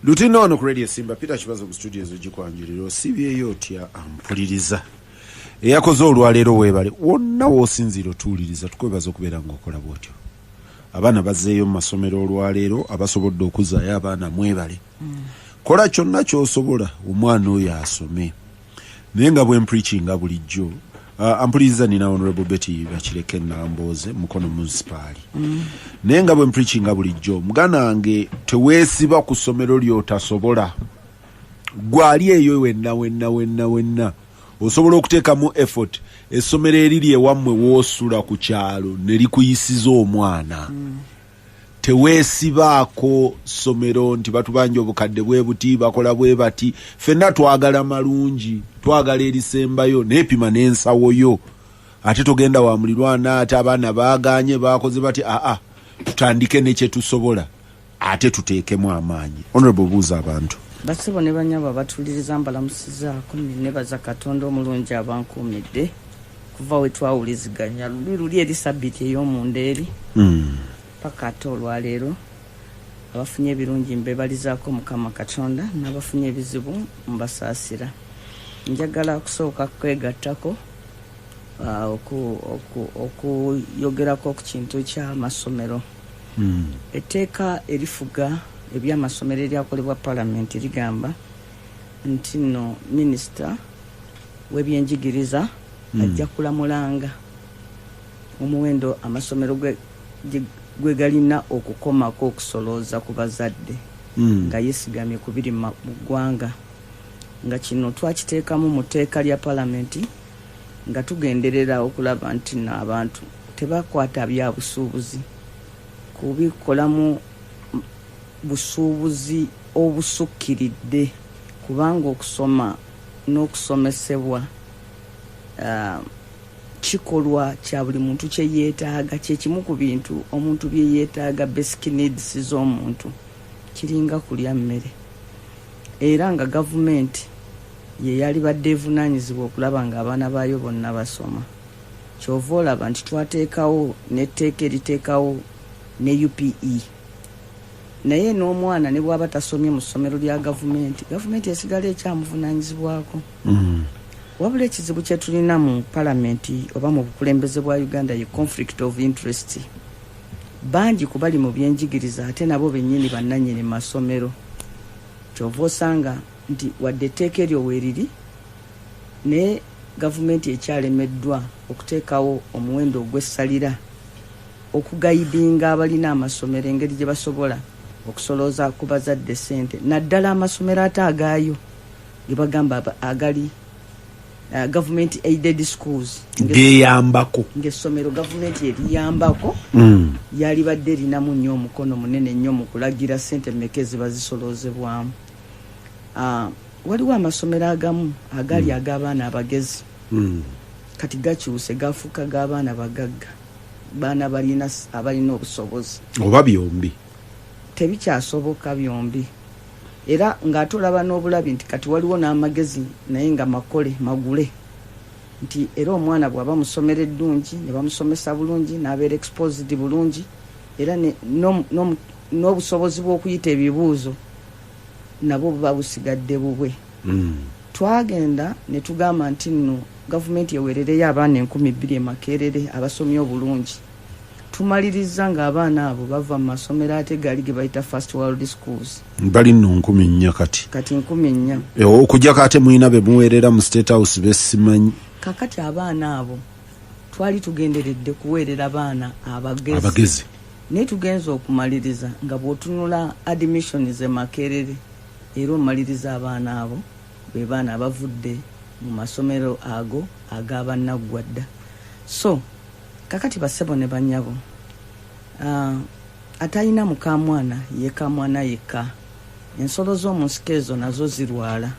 Lutino ono ku Radio Simba Peter Kibazo ku studio z'Jikwanjuliro sibyeyo otya ampuliriza eyakoze olwaleero weebale wonna woosinzira otuwuliriza tukwebaza okubeera ng'okola bw'otyo abaana bazzeeyo mu masomero olwaleero abasobodde okuzaayo abaana mwebale kola kyonna ky'osobola omwana oyo asome naye nga bwe mpreachinga bulijjo ampuliriza nina Honorable Betty Bakireke Nambooze mukono municipali naye nga bwe mpreachinga bulijjo muganda wange teweesiba ku ssomero ly'otasobola gwali eyo wenna osobola okuteekamu effort essomero eriri ewammwe woosula ku kyalo ne likuyisiza omwana teweesibaako ssomero nti batubanja obukadde bwe buti bakola bwe bati ffenna twagala malungi twagala erisembayo neepima n'ensawo yo ate togenda wa mulirwana ate abaana baaganye bakoze bati tutandike ne kye tusobola ate tuteekemu amaanyi. Honorable buuza abantu basebo ne banyaba batuliriza mbalamusizaako nebaza Katonda omulungi abankuumidde kuva we twawuliziganya luli eri sabbiiti ey'omunda eri paka ate olwaleero abafunye ebirungi mbebalizaako Mukama Katonda n'abafunye ebizibu mbasaasira. Njagala kusooka kwegattako okuyogerako ku kintu ky'amasomero. Etteeka erifuga eby'amasomero eryakolebwa Parliament ligamba nti nno minisita w'ebyenjigiriza ajja kulamulanga omuwendo amasomero gwe galina okukomako okusolooza ku bazadde nga yeesigamye ku biri mu ggwanga nga kino twakiteekamu mu tteeka lya Parliament nga tugenderera okulaba nti n'abantu tebakwata bya busuubuzi kubikolamu busuubuzi obusukkiridde kubanga okusoma n'okusomesebwa kikolwa kya buli muntu kye yeetaaga kyekimu ku bintu omuntu bye yeetaaga basic needs z'omuntu kiringa kulya mmere era nga gavumenti ye yali badde evunaanyizibwa okulaba nga abaana baayo bonna basoma kyova olaba nti twateekawo n'etteeka eriteekawo ne UPE naye n'omwana ne bw'aba tasomye mu ssomero lya gavumenti esigala ekyamuvunaanyizibwako wabula ekizibu kye tulina mu Palamenti oba mu bukulembeze bwa Uganda ye conflict of interest bangi ku bali mu byenjigiriza ate nabo bennyini bannannyini masomero kyova osanga nti wadde etteeka eryo weeriri naye gavumenti ekyalemeddwa okuteekawo omuwendo ogw'essalira okugayidinga abalina amasomero engeri gye basobola okusolooza ku bazadde ssente naddala amasomero ate agaayo ge bagamba agali government aided schools geyambako ng'essomero gavumenti eriyambako yali badde erinamu nnyo omukono munene nnyo mu kulagira ssente mmeka ezibazisoloozebwamu. Waliwo amasomero agamu agali ag'abaana abagezi kati gakyuse gafuuka g'abaana bagagga baana abalina obusobozi oba byombi tebikyasoboka byombi era ng'atolaba n'obulabi nti kati waliwo n'amagezi naye nga magule nti era omwana bw'aba musomero eddungi ne bamusomesa bulungi n'abeera exposed bulungi era n'obusobozi bw'okuyita ebibuuzo nabo buba busigadde bubwe. Twagenda ne tugamba nti nno gavumenti eweerereyo abaana 2,000 Makerere abasomye obulungi tumaliriza ng'abaana abo bava mu masomero ate gali ge bayita first world schools bali nno 4,000 kati 4,000 okujjako ate mulina be muweerera mu State House besimanyi kakati abaana abo twali tugenderedde kuweerera abaana abagezi naye tugenza okumaliriza nga bw'otunula admissions e Makerere era omaliriza abaana abo be baana abavudde mu masomero ago ag'abannaggwadda. So kakati basebo ne banyabo atalina mukamwana yekamwana yekka ensolo z'omu nsiko ezo nazo zirwala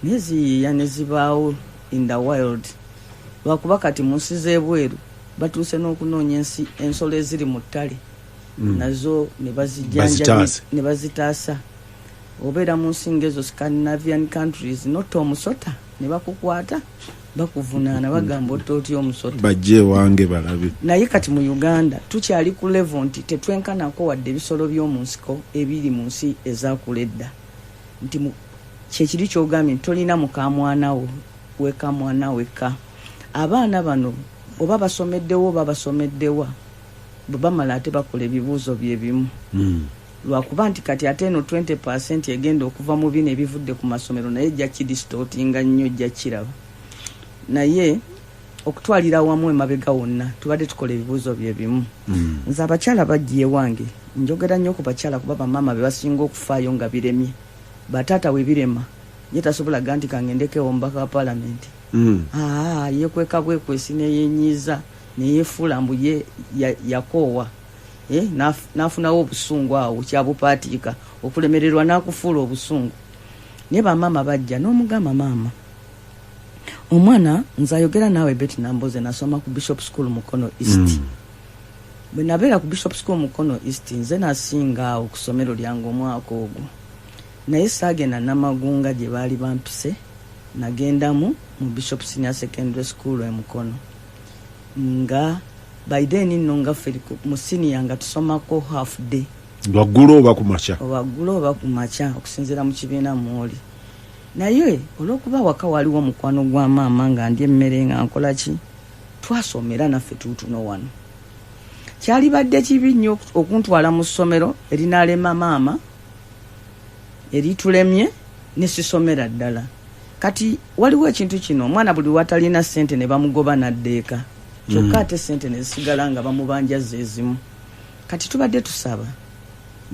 neziyiiya ne zibaawo in the wild lwakuba kati mu nsi z'ebweru batuuse n'okunoonya ensolo eziri mu ttale nazo ne bazijjanja ne bazitaasa obeera mu nsinga ezo Scandinavian countries notta omusota ne bakukwata bakuvunaana bagamba otootya omusota bajje wange balabe naye kati mu Uganda tukyali ku level nti tetwenkanako wadde ebisolo by'omu nsiko ebiri mu nsi ezakuledda nti kyekiri kyogambye tolina mukamwana wo weka mwana weka. Abaana bano oba basomeddewo oba basomeddewa bwe bamala ate bakola ebibuuzo bye bimu. Lwakuba nti kati ate eno 20% egenda okuva mu bino ebivudde ku masomero naye ejja kidistootinga nnyo, ejja kiraba. Naye okutwalira wamu emabega wonna tubadde tukola ebibuuzo bye bimu. Nze abakyala bajja ewange njogera nnyo ku bakyala kuba bamaama be basinga okufaayo nga biremye. Bataata we birema ye tasobola ganti kangendekewo omubaka wa paalamenti. Yekweka bwekwesi neyenyiza neyefuula mbu ye yakoowa. Nafunawo obusungu awo kyabupatiika okulemererwa nakufuula obusungu. Naye bamaama bajja n'omugamba maama omwana nze ayogera naawe Betty Namboze nasoma ku Bishop School Mukono East. Bwe nabeera ku Bishop School Mukono East nze nasinga awo ku ssomero lyange omwaka ogwo. Naye saagenda Namagunga gye baali bampise, nagendamu mu Bishop Senior Secondary School e Mukono. Nga by then nno nga ffe mu senior nga tusomako half day. Waggulu oba ku makya? Waggulu oba ku makya okusinziira mu kibiina mwoli. Naye olw'okuba waka waliwo mukwano gwa maama nga ndya emmere nga nkola ki, twasomera naffe tuutuno wano. Kyali badde kibi nnyo okuntwala mu ssomero erinaalema maama eritulemye ne sisomera ddala. Kati waliwo ekintu kino, omwana buli watalina ssente ne bamugoba n'addeeka. Kyokka ate ssente ne zisigala nga bamubanja zeezimu. Kati tubadde tusaba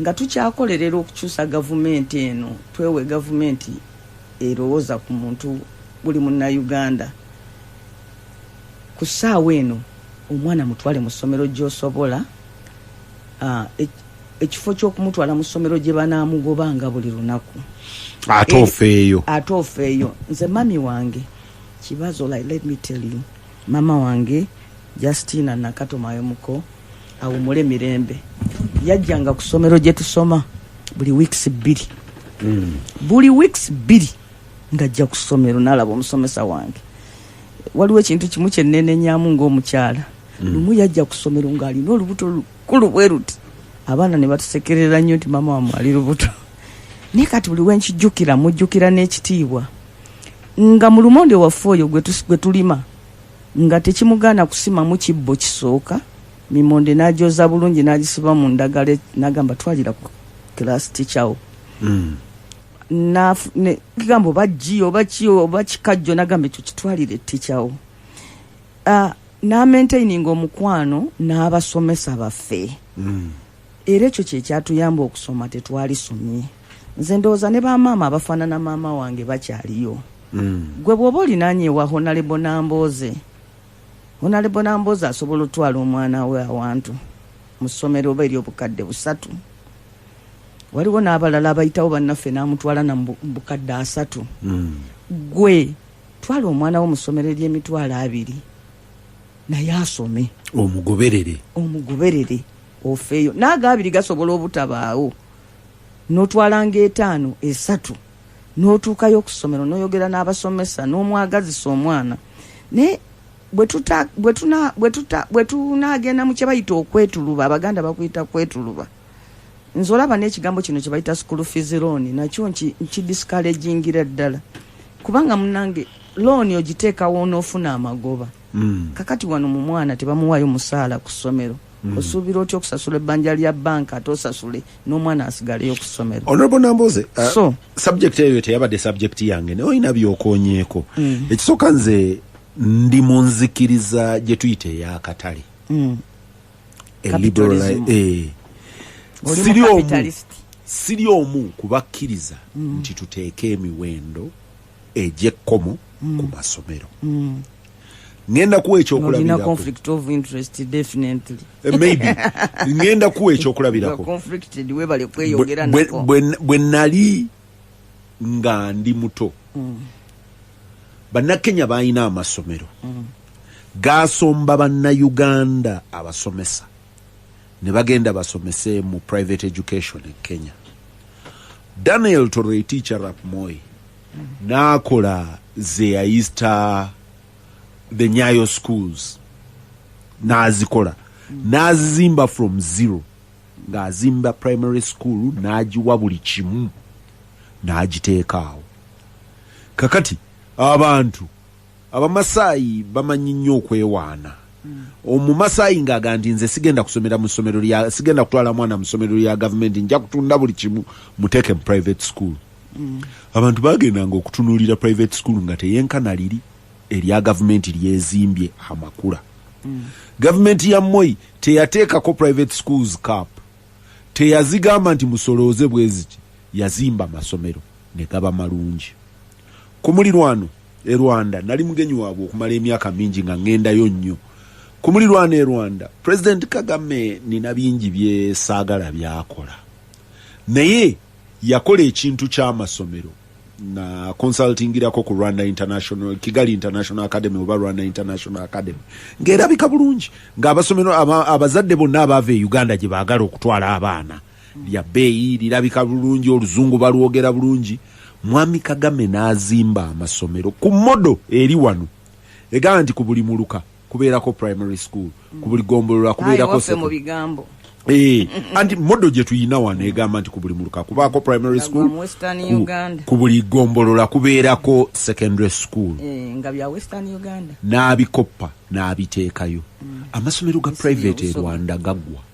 nga tukyakolerera okukyusa gavumenti eno, twewe gavumenti erowooza ku muntu buli munnayuganda. Ku ssaawa eno omwana mutwale mu ssomero gy'osobola, ekifo ky'okumutwala mu ssomero gye banaamugobanga buli lunaku. Ate ofeeyo. Nze mami wange kibazo, like let me tell you, mama wange Justina Nakato Mayemuko awumule mirembe yajjanga ku ssomero gye tusoma buli weeks 2. Buli weeks 2 ngajja ku ssomero n'alaba omusomesa wange. Waliwo ekintu kimu kyenneenenyamu ng'omukyala. Lumu yajja ku ssomero ng'alina olubuto lukulu bwe ruti. Abaana ne batusekerera nnyo nti mama wamwe ali lubuto. Naye kati buli wenkijjukira mujjukira n'ekitiibwa. Nga mu lumonde waffe oyo gwe tulima nga tekimugaana kusimamu kibbo kisooka, mimonde n'agyoza bulungi n'agisiba mu ndagala n'agamba twalira ku class teacher wo. Kigamba oba jji oba kikajjo n'agamba ekyo kitwalire teacher wo. N'amaintaininga omukwano n'abasomesa baffe. Era ekyo kye kyatuyamba okusoma, tetwalisomye. Nze ndowooza ne bamaama abafaanana maama wange bakyaliyo. Gwe bw'oba olinaanye ewa Honorable Namboze, Honorable Namboze asobola otwala omwana we awantu mu ssomero oba ery'obukadde 3. Waliwo n'abalala abayitawo bannaffe n'amutwala na bukadde 3. Gwe twala omwana wo mu ssomero ery'emitwalo 2 naye asome, omugoberere ofeeyo. N'aga 2 gasobola obutabaawo, n'otwalanga 5, 3 n'otuukayo ku ssomero n'oyogera n'abasomesa n'omwagazisa omwana. Ne bwe tunaagenda mu kye bayita okwetuluba, Abaganda bakuyita kwetuluba. Nze olaba n'ekigambo kino kye bayita school fees loan nakyo nkidiscouragingira ddala, kubanga munnange loan ogiteekawo n'ofuna amagoba. Kakati wano mu mwana tebamuwaayo musaala ku ssomero. Osuubira otya okusasula ebbanja lya banka ate osasule n'omwana asigaleyo ku ssomero? Honorable Namboze, subject eyo teyabadde subject yange naye olina byokoonyeeko. Ekisooka nze ndi mu nzikiriza gye tuyita ey'akatale. Siri omu kubakkiriza nti tuteeke emiwendo egy'ekkomo ku masomero. Ngenda kuwa ekyokulabirako. Conflict of interest definitely. Maybe. Ngenda kuwa ekyokulabirako. Conflicted webale kweyogera nako. Bwe nali nga ndi muto. Bannakenya balina amasomero. Gasomba bannayuganda abasomesa. Ne bagenda basomese mu private education in Kenya. Daniel Torrey teacher at Moi. Nakola ze yayista the Nyayo schools. Nazikola. Nazimba from zero. Ngazimba primary school najiwa buli kimu. n'agiteekaawo. Kakati abantu abamasaayi bamanyi nnyo okwewaana. Omumasaayi ng'aga nti nze sigenda kusomera mu ssomero lya sigenda kutwala mwana mu ssomero lya gavumenti, nja kutunda buli kimu muteeke mu private school. Abantu bagendanga okutunuulira private school nga teyenkana liri erya gavumenti lyezimbye amakula. Gavumenti ya Moi teyateekako private schools cap, teyazigamba nti musolooze bweziti, yazimba amasomero ne gaba malungi. Ku mulirwano e Rwanda nali mugenyi waabwe okumala emyaka mingi nga ngendayo nnyo. Ku mulirwano e Rwanda President Kagame nina bingi bye saagala byakola, naye yakola ekintu ky'amasomero na consultingirako ku Rwanda International, Kigali International Academy oba Rwanda International Academy, ng'erabika bulungi ng'abasomero abazadde bonna abaava e Uganda gye baagala okutwala abaana lya bbeeyi, lirabika bulungi, oluzungu balwogera bulungi. Mwami Kagame n'azimba amasomero ku modo eri wano egamba nti ku buli muluka kubeerako primary school, ku buli gombolola kubeerako mu bigambo. Anti modo gye tuyina wano egamba nti ku buli muluka kubaako primary school, ku buli gombolola kubeerako secondary school. Nga bya Western Uganda n'abikoppa n'abiteekayo. Amasomero ga private e Rwanda gaggwa.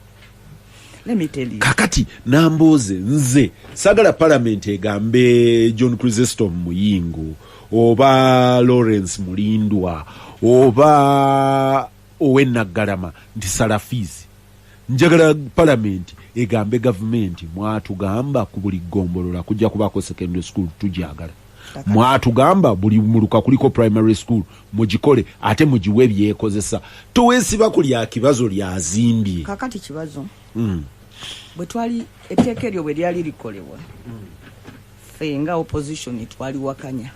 Kakati nambuuze nze sagala parliament egambe John Chrysostom Muyingo oba Lawrence Mulindwa oba Owena Galama nti salafizi. Njagala parliament egambe government mwatugamba ku buli gombolola kujja kubaako secondary school tujagala. Mwatugamba buli muluka kuliko primary school mugikole ate mugiwe byekozesa. Tuweesiba kulya kibazo lyazimbye. Kakati kibazo. Bwe twali etteeka eryo bwe lyali likolebwa, ffe nga opposition twali wakanya.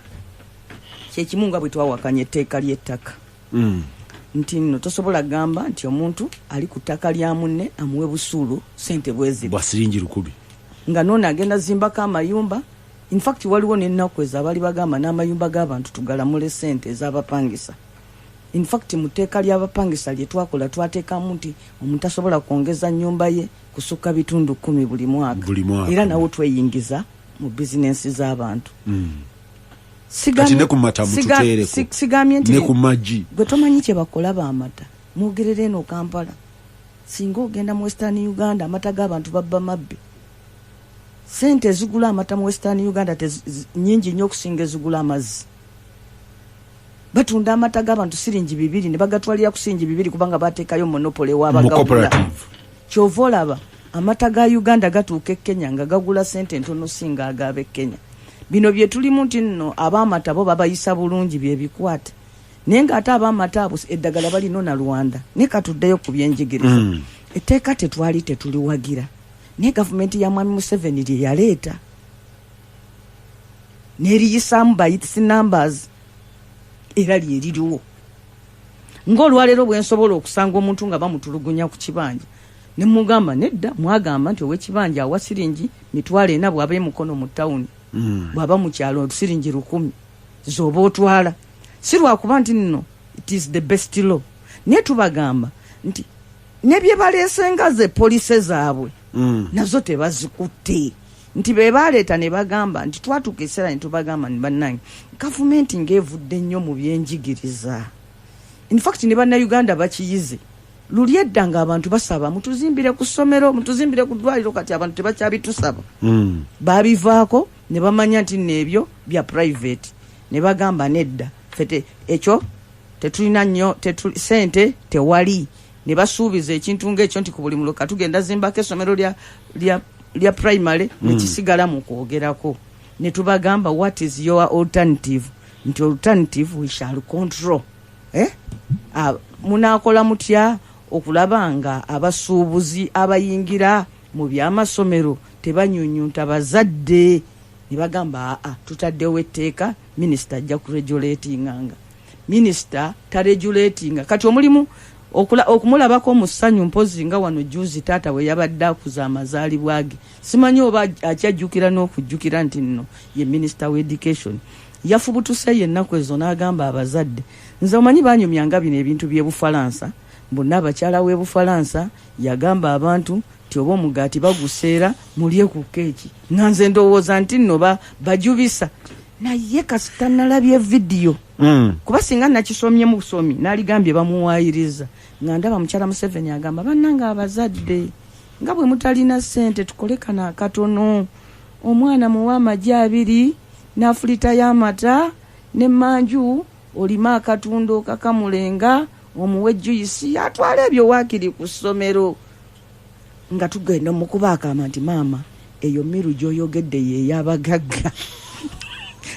Kyekimu nga bwe twawakanya etteeka ly'ettaka. Nti nno tosobola gamba nti omuntu ali ku ttaka lya munne amuwe busuulu ssente bwezibwa. Bwa siringi 10. Nga nono agenda zimbako amayumba. In fact waliwo n'ennaku ezo abali bagamba n'amayumba g'abantu tugalamule ssente ez'abapangisa. In fact mu tteeka ly'abapangisa lye twakola twateekamu nti omuntu asobola kwongeza nnyumba ye kusukka bitundu 10 buli mwaka. Era nawo tweyingiza mu bizinensi z'abantu. Sigamye nti ne ku maggi gwe tomanyi kye bakola b'amata. Mwogerere eno Kampala. Singa ogenda mu Western Uganda amata g'abantu babba mabbi. Sente ezigula amata mu Western Uganda nyingi nnyo okusinga ezigula amazzi. Batunda amata g'abantu siringi 2 ne bagatwalira ku siringi 2 kubanga bateekayo monopoly w'abagagula. Kyova olaba amata ga Uganda gatuuka e Kenya nga gagula sente ntono singa ag'ab'e Kenya. Bino bye tulimu nti nno ab'amata bo babayisa bulungi bye bikwate. Naye ng'ate ab'amata abo eddagala balino na Rwanda. Ne katuddeyo ku byenjigiriza. Etteeka tetwali tetuliwagira. Ne gavumenti ya Mwami Museveni lye yaleeta. N'eriyisaamu bayitisi numbers. Era lye liriwo. Ng'olwaleero bwe nsobola okusanga omuntu nga bamutulugunya ku kibanja. Ne mugamba nedda mwagamba nti ow'ekibanja awa siringi 40 bw'aba emukono mu ttawuni. Bw'aba mu kyalo siringi 1000 z'oba otwala. Si lwakuba nti nno it is the best law. Naye tubagamba nti ne bye baleesenga ze polisi zaabwe nazo tebazikutte. Nti be baleeta ne bagamba nti twatuuka ekiseera ne tubagamba ne bannange gavumenti ng'evudde nnyo mu byenjigiriza. In fact ne bannayuganda bakiyize. Luli edda ng'abantu basaba mutuzimbire ku ssomero, mutuzimbire ku ddwaliro, kati abantu tebakyabitusaba. Babivaako ne bamanya nti n'ebyo bya private. Ne bagamba nedda fete ekyo tetulina nnyo sente tewali. Ne basuubiza ekintu ng'ekyo nti ku buli muluka tugenda zimbako essomero lya primary nekisigala mu kwogerako. Ne tubagamba what is your alternative? Nti alternative we shall control. Munaakola mutya okulaba nga abasuubuzi abayingira mu by'amasomero tebanyunyunta bazadde? Ne bagamba tutaddewo etteeka minisita ajja kuregulatinganga. Minisita taregulatinga. Kati omulimu okumulabako mu ssanyu mpozi nga wano juzi taata we yabadde akuza amazaalibwa ge. Simanyi oba akyajjukira n'okujjukira nti nno ye minisita w'education. Yafubutuse yennaku ezo n'agamba abazadde nze omanyi banyumyanga bino ebintu by'e Bufalansa. Bonna abakyala w'e Bufalansa yagamba abantu ti oba omugaati baguseera mulye ku keeki nga nze ndowooza nti nno bajubisa naye kasita nalabye vidiyo kuba singa nakisomye mu busomi naligambye bamuwaayiriza nga ndaba mukyala Museveni agamba bannanga abazadde nga bwe mutalina ssente tukolekana akatono omwana muwa amagi 2 n'afulita y'amata ne manju olima akatundo kakamulenga omuwe juyisi atwala ebyo waakiri ku ssomero nga tugenda mukuba akama nti maama eyo miru gy'oyogedde y'eyabagagga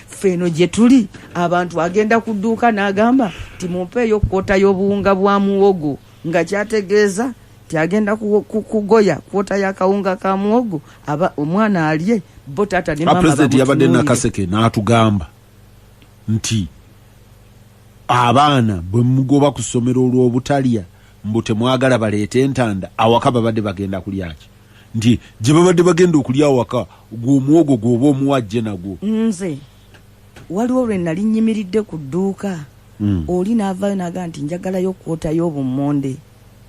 feno gye tuli abantu agenda ku dduuka n'agamba ti mumpeeyo kwota y'obuwunga bwa muwogo nga kyategeeza ti agenda kugoya kwota y'akawunga ka muwogo omwana alye bo taata ne maama President yabadde nakaseke n'atugamba nti abaana bwe mugoba ku ssomero olw'obutalya mbu temwagala baleete entanda awaka babadde bagenda kulyaki nti gye babadde bagenda okulya awaka gw'omuwogo gw'oba omuwajje nagwo nze waliwo lwe nali nnyimiridde ku dduuka oli n'avaayo n'agamba nti njagalayo kwotayo obumonde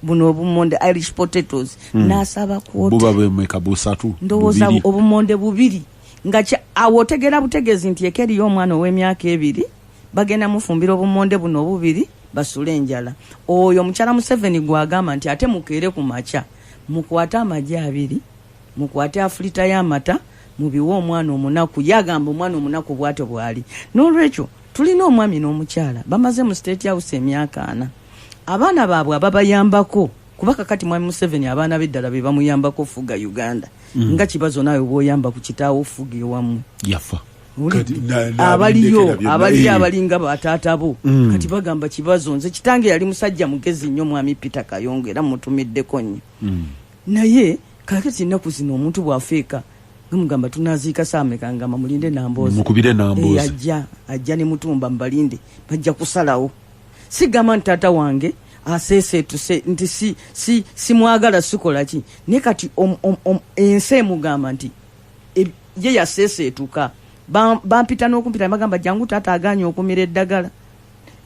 buno obumonde Irish potatoes n'asaba kwota buba bwemeka busatu ndowooza obumonde 2 nga awo otegera butegeezi nti ekeriyo omwana ow'emyaka 2 bagenda mufumbira obumonde buno 2 basule enjala oyo mukyala Museveni gwagamba nti ate mukeere ku makya mukwate amagi 2 mukwate afulita y'amata mubiwa omwana omunaku yagamba omwana omunaku bw'atyo bwali n'olwekyo tulina omwami n'omukyala bamaze mu State House emyaka 4 abaana baabwe ababayambako kuba kakati mwami Museveni abaana b'eddala be bamuyambako ofuga Uganda nga kibazo naawe bw'oyamba ku kitaawo ofuga ewammwe yafa abaliyo abalinga bataata bo kati bagamba kibazo nze kitange yali musajja mugezi nnyo mwami Peter Kayongo era mutumiddeko nnyo naye kakati nnaku zino omuntu bw'afeeka mugamba tunaziika saameka ngamba mulinde Nambooze mukubire Nambooze ajja ne mutumba mbalinde bajja kusalawo sigamba nti taata wange aseeseetuse nti si mwagala sikola ki ne kati ensi emugamba nti ye yaseeseetuka bampita n'okumpita bagamba jangu taata agaanye okumira eddagala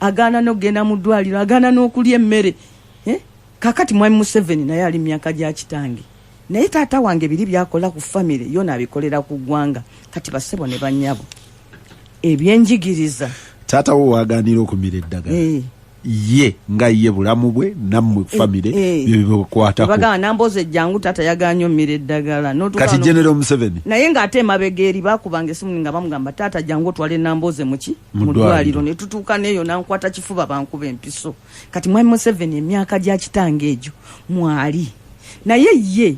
agaana n'okugenda mu ddwaliro agaana n'okulya emmere kakati mwami Museveni naye ali myaka gya kitange naye taata wange biri byakola ku famire yo nabikolera ku ggwanga kati basebo ne bannyabo ebyenjigiriza taata wo waagaanira okumira eddagala ye nga ye bulamu bwe nammwe famire byebikwatako bagamba Nambooze jangu taata yagaanye omira eddagala kati General Museveni naye ng'ate emabega eri baakubanga esimu nga bamugamba taata jangu otwale Nambooze mu ddwaliro ne tutuuka n'eyo nankwata kifuba bankuba empiso kati mwami Museveni emyaka gya kitange egyo mwali naye ye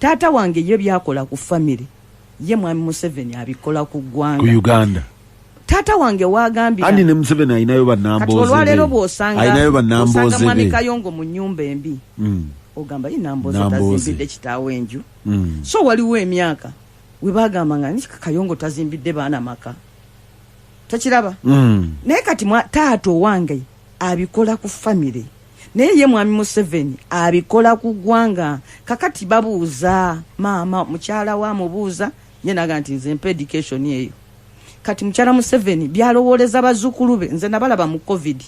taata wange ye byakola ku famire ye mwami Museveni abikola ku ggwanga ku Uganda taata wange wagambira andi ne Museveni ayinayo bannambooze kati olwaleero bw'osanga mwami be Kayongo mu nnyumba embi ogamba ye Nambooze tazimbidde kitaawo enju so waliwo emyaka we bagamba nga Kayongo tazimbidde baana maka takiraba naye kati taata owange abikola ku famire naye ye mwami Museveni abikola ku ggwanga kakati babuuza maama mukyala wa mubuuza ye naga nti nze mpa education eyo kati mukyala Museveni byalowooleza bazzukulu be nze nabalaba mu COVID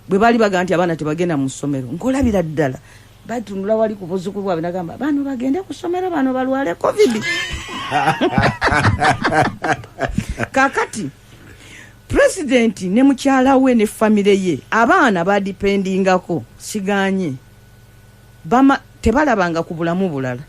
bwe bali baga nti abaana tebagenda mu ssomero nkolabira ddala batunula wali ku buzzukulu bwabwe nagamba bano bagende ku ssomero bano balwale COVID kakati President ne mukyala we ne famire ye abaana badipendingako siganye tebalabanga ku bulamu bulala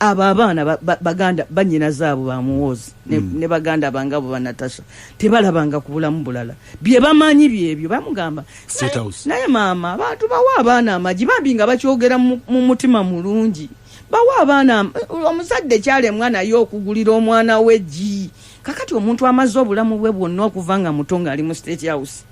abaana baganda banyina zaabo bamuwozi ne baganda bangabo banatasha tebalabanga ku bulamu bulala bye bamanyi byebyo bamugamba naye maama abantu bawa abaana amagi babinga bakyogera mu mutima mulungi bawa abaana omuzadde kyale mwana yo okugulira omwana weji kakati omuntu amaze obulamu bwe bwonna okuvanga mutonga ali mu State House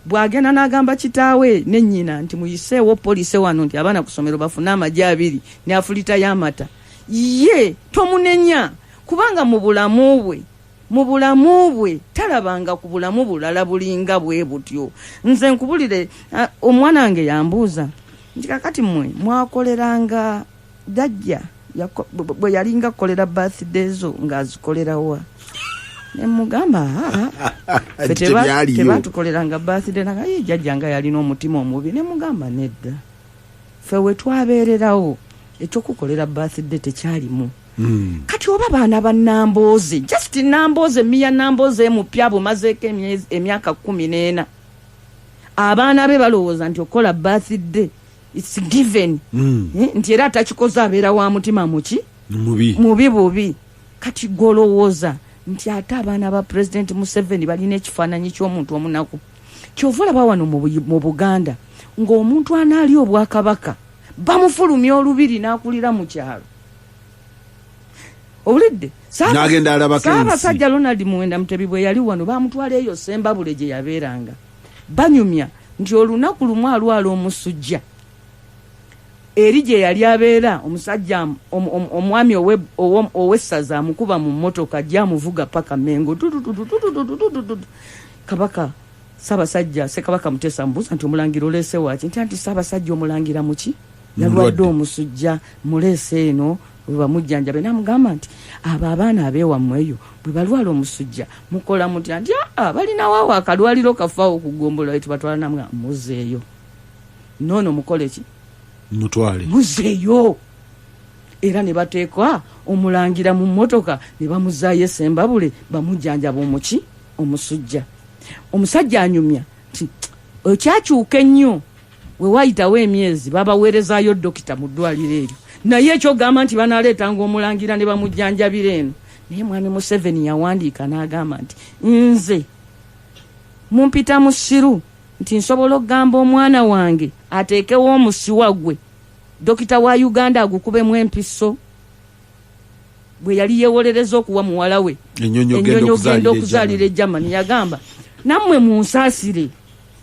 bwagenda n'agamba kitaawe ne nnyina nti muyiseewo poliisi wano nti abaana ku ssomero bafuna amagi 2 ne afulita y'amata ye tomunenya kubanga mu bulamu bwe talabanga ku bulamu bulala bulinga bwe butyo nze nkubulire omwana wange yambuuza nti kakati mmwe mwakoleranga dajja bwe yalinga kukolera birthday zo ng'azikolerawa ne mugamba tebatukoleranga birthday naga ye jjajja nga yalina omutima omubi ne mugamba nedda fewe twabeererawo ekyokukolera birthday tekyalimu. Kati oba baana ba Nambooze, just Nambooze, Mia Nambooze mupya bumazeeko emyaka 14, abaana be balowooza nti okola birthday it's given. Nti era atakikoze abeera wa mutima mubi bubi. Kati golowooza nti ate abaana ba President Museveni balina ekifaananyi ky'omuntu omunaku. Kyova olaba wano mu Buganda ng'omuntu anaali obwakabaka bamufulumya olubiri n'akulira mu kyalo. Obulidde n'agenda alabako Ssaabasajja Ronald Muwenda Mutebi bwe yali wano bamutwala eyo Ssembabule gye yabeeranga. Banyumya nti olunaku lumu alwala omusujja eri gye yali abeera omusajja omwami ow'essaza amukuba mu mmotoka gy'amuvuga paka Mengo. Kabaka Ssaabasajja Ssekabaka Muteesa mbuuza nti omulangira oleese waaki? Nti Ssaabasajja omulangira muki? Yalwadde omusujja muleese eno bamujjanjabe. Namugamba nti abo abaana abeewammwe eyo bwe balwala omusujja mukola mutya? Nti balina waawo akalwaliro kafaawo okugombola eti batwala namugamba muzeeyo. Noono mukole ki? Mutwale muzeeyo. Era ne bateekwa omulangira mu mmotoka ne bamuzaayo e Ssembabule bamujjanjaba omuki? Omusujja. Omusajja anyumya nti okyakyuka ennyo we wayitawo emyezi babaweerezaayo dokita mu ddwaliro eryo. Naye ekyogamba nti banaleetanga omulangira ne bamujjanjabira eno. Naye mwami Museveni yawandiika n'agamba nti nze mumpita musiru nti nsobola okugamba omwana wange ateekewo omusiwa gwe dokita wa Uganda agukubemu empiso. Bwe yali yeewolereza okuwa muwala we ennyonyo genda okuzaalira e Germany yagamba nammwe munsaasire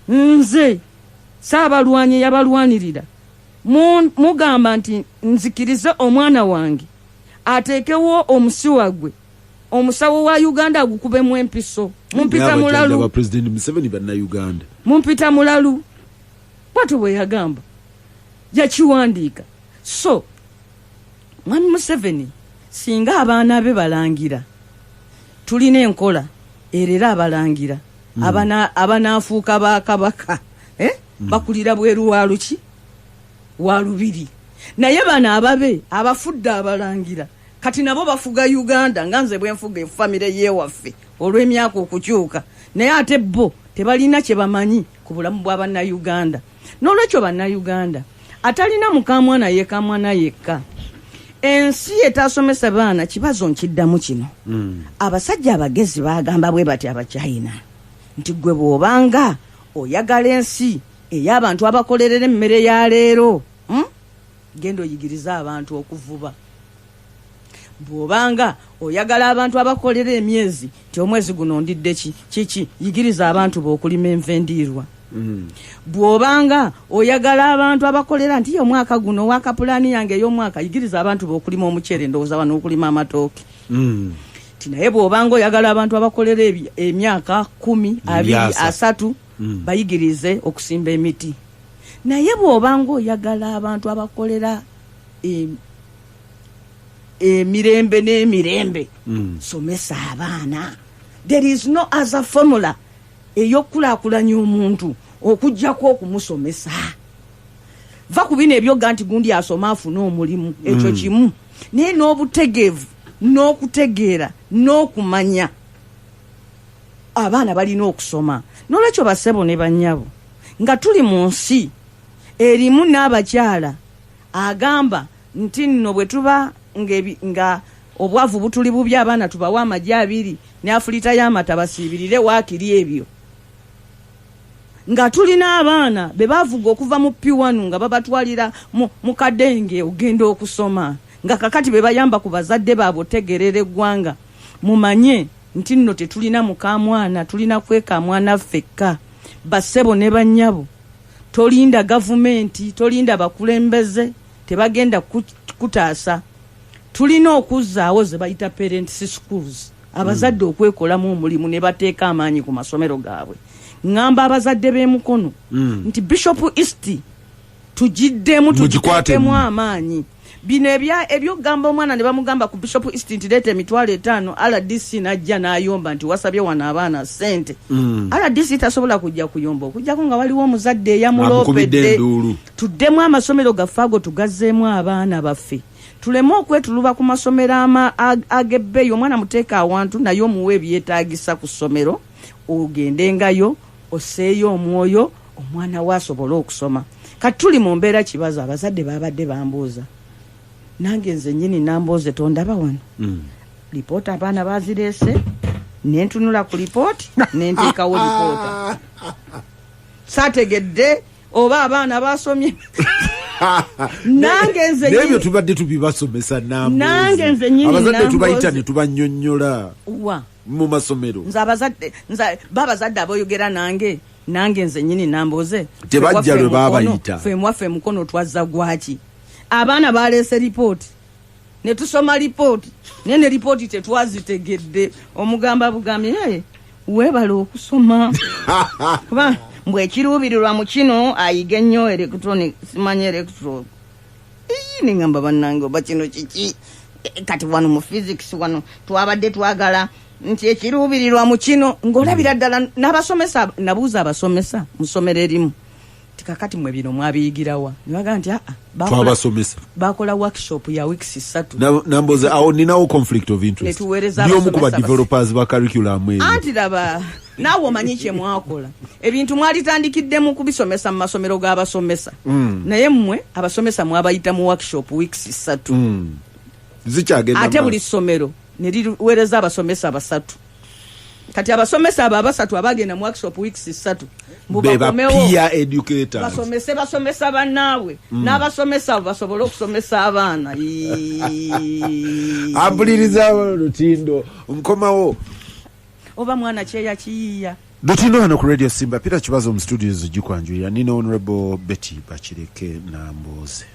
nze Saabalwanyi yabalwanirira mugamba nti nzikirize omwana wange ateekewo omusiwa gwe omusawo wa Uganda agukubemu empiso. Mumpita mulalu President Museveni banna Uganda mumpita mulalu bwatyo bwe yagamba yakiwandiika. So mwami Museveni singa abaana be balangira tulina enkola erera abalangira abanaafuuka bakabaka bakulira bweru waluki walubiri. Naye bano ababe abafudde abalangira kati nabo bafuga Uganda nga nze bwenfuga efamire yewaffe olw'emyaka okukyuka. Naye ate bo tebalina kye bamanyi ku bulamu bw'Abannayuganda. N'olwekyo Bannayuganda atalina mukamwana yekamwana yekka. Ensi etasomesa baana kibazo nkiddamu kino. Abasajja abagezi bagamba bwe bati Abachina nti gwe bw'obanga oyagala ensi ey'abantu abakolerera emmere ya leero genda oyigiriza abantu okuvuba. Bw'obanga oyagala abantu abakolera emyezi nti omwezi guno ndidde kiki yigiriza abantu b'okulima enva endiirwa. Bw'obanga oyagala abantu abakolera nti omwaka guno waka pulaani yange ey'omwaka yigiriza abantu b'okulima omuceere ndowooza wano okulima amatooke. Naye bw'obanga oyagala abantu abakolera emyaka 10, 20, 30 bayigirize okusimba emiti. Naye bw'obanga oyagala abantu abakolera emirembe n'emirembe somesa abaana. There is no other formula ey'okulaakulanya omuntu okujjako okumusomesa. Va ku bino ebyoga nti gundi asoma afuna omulimu ekyo kimu. Naye n'obutegeevu n'okutegeera n'okumanya abaana balina okusoma. N'olwekyo bassebo ne bannyabo nga tuli mu nsi erimu n'abakyala agamba nti nno bwe tuba nga obwavu butuli bubi abaana tubawa amagi 2 ne afulita y'amata basiibirire waakiri ebyo. Nga tulina abaana be baavuga okuva mu P1 nga babatwalira mu kadenge ogenda okusoma. Nga kakati be bayamba ku bazadde baabo tegerere eggwanga. Mumanye nti nno tetulina mukamwana, tulina kweka mwana ffekka. Bassebo ne bannyabo tolinda gavumenti, tolinda bakulembeze tebagenda kutaasa. Tulina okuzzaawo ze bayita parents schools. Abazadde okwekolamu omulimu ne bateeka amaanyi ku masomero gaabwe. Ngamba abazadde b'emukono nti Bishop East tugiddemu tugikwatemu amaanyi. bino ebyogamba omwana ne bamugamba ku Bishop East nti emitwalo 5 RDC najja n'ayomba nti wasabye wana abaana sente. RDC tasobola kujja kuyomba okujjako nga waliwo omuzadde eyamulopedde. Tuddemu amasomero gaffe ago tugazzeemu abaana baffe. Tuleme okwetuluba ku masomero agebbeeyi omwana muteeka awantu naye omuwe ebyetaagisa ku ssomero ogendengayo oseeyo omwoyo omwana waasobola okusoma. Kati tuli mu mbeera kibazo abazadde babadde bambuuza nange nze nnyini nambooze tondaba wano lipoota abaana bazireese nentunula ku lipooti nenteekawo lipoota saategedde oba abaana basomye nange nze nebyo tubadde tubibasomesa nambooze nange nze nnyini abazadde tubayita ne tubanyonnyola mu masomero nze babazadde aboyogera nange nze nnyini nambooze tebajja lwe babayita ffe mukono twazza gwaki abaana baleese lipooti ne tusoma lipooti naye ne lipooti tetwazitegedde omugamba bugambye weebala okusoma kuba mbwe ekiruubirirwa mu kino ayiga ennyo electronic simanye electro nengamba bannange oba kino kiki kati wano mu physics wano twabadde twagala nti ekiruubirirwa mu kino ng'olabira ddala n'abasomesa nabuuza abasomesa musomero erimu tikakati mwe bino mwabiyigirawa nibaga nti twabasomesa bakola workshop ya weeks 3 namboze awo ninawo conflict of interest ndio mukuba developers ba curriculum eyo anti laba nawo omanyi kye mwakola ebintu mwalitandikidde mu kubisomesa mu masomero g'abasomesa naye mmwe abasomesa mwabayita mu workshop weeks 3 zikyagenda ate buli ssomero ne liweereza abasomesa 3 kati abasomesa abo 3 abagenda mu workshop weeks 3 mbubakomewo peer educators basomesa bannaabwe n'abasomesa basobole okusomesa abaana ampuliriza Lutindo nkomawo oba mwana kyeya kiyiya Lutindo hano ku Radio Simba Peter Kibazo mu studios gikwanjulira nina Honorable Betty Bakireke Nambooze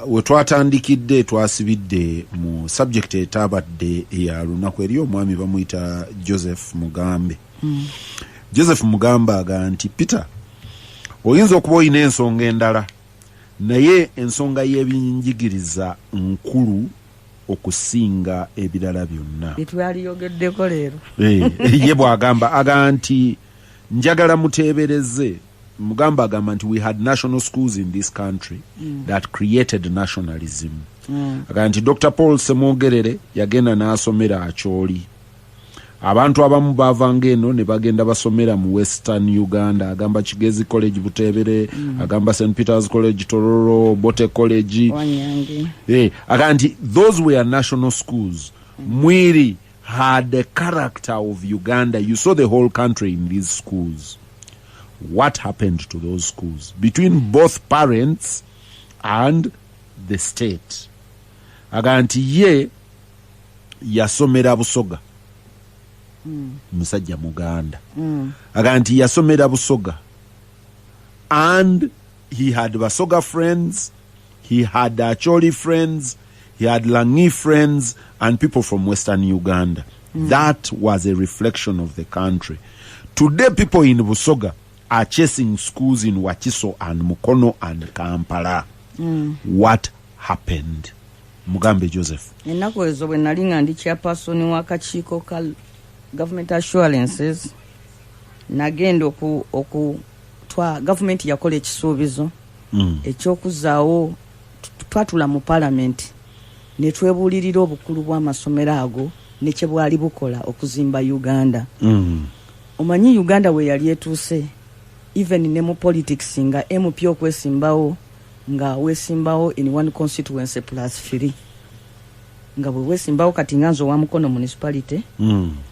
we twatandikidde twasibidde mu subject etabadde ya lunaku eri omwami bamuyita Joseph Mugambe Joseph Mugamba aga nti Peter oyinza okuba oyina ensonga endala naye ensonga y'ebinjigiriza nkulu okusinga ebirala byonna etwaliyogeddeko leero ye bw'agamba aga nti njagala muteebereze Mugamba agamba nti we had national schools in this country that created nationalism aga nti Dr. Paul Semogerere yagenda n'asomera Acholi abantu abamu bavanga eno ne bagenda basomera mu Western Uganda agamba Kigezi College Butebere agamba St. Peter's College Tororo Bote College Wanyange aga nti those were national schools Mwiri had the character of Uganda. You saw the whole country in these schools. What happened to those schools between both parents and the state? Aganti ye yasomera Busoga musajja Muganda aganti yasomera Busoga and he had Basoga friends, he had Acholi friends, he had Langi friends and people from Western Uganda. That was a reflection of the country. Today people in Busoga are chasing schools in Wakiso and Mukono and Kampala. What happened? Mugambe Joseph. Ennaku ezo bwe nali nga ndi chairperson w'akakiiko ka government assurances nagenda okutwa government yakola ekisuubizo ekyokuzaawo twatula mu parliament ne twebuulirira obukulu bw'amasomero ago ne kye bwali bukola okuzimba Uganda. Omanyi Uganda we yali etuuse even ne mu politics nga MP okwesimbawo nga wesimbawo in one constituency plus 3 nga bwe wesimbawo kati nganzo wa Mukono municipality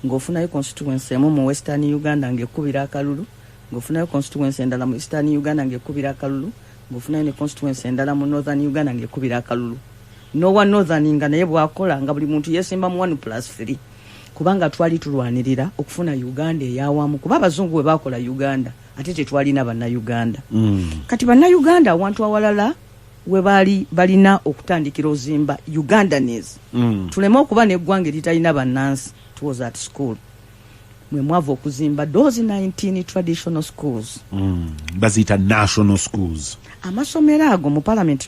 ng'ofunayo constituency emu mu Western Uganda ng'ekubira akalulu ng'ofunayo constituency endala mu Eastern Uganda ng'ekubira akalulu ng'ofunayo ne constituency endala mu Northern Uganda ng'ekubira akalulu no one Northern nga naye bwakola nga buli muntu yesimba mu 1+3 kubanga twali tulwanirira okufuna Uganda eyawamu kuba abazungu we bakola Uganda ate tetwalina banna Uganda kati banna Uganda abantu awalala we bali balina okutandikira ozimba Ugandanese tuleme okuba n'eggwanga eritalina bannansi was at school mwe mwava okuzimba those 19 traditional schools. Bazita national schools. Amasomero ago mu parliament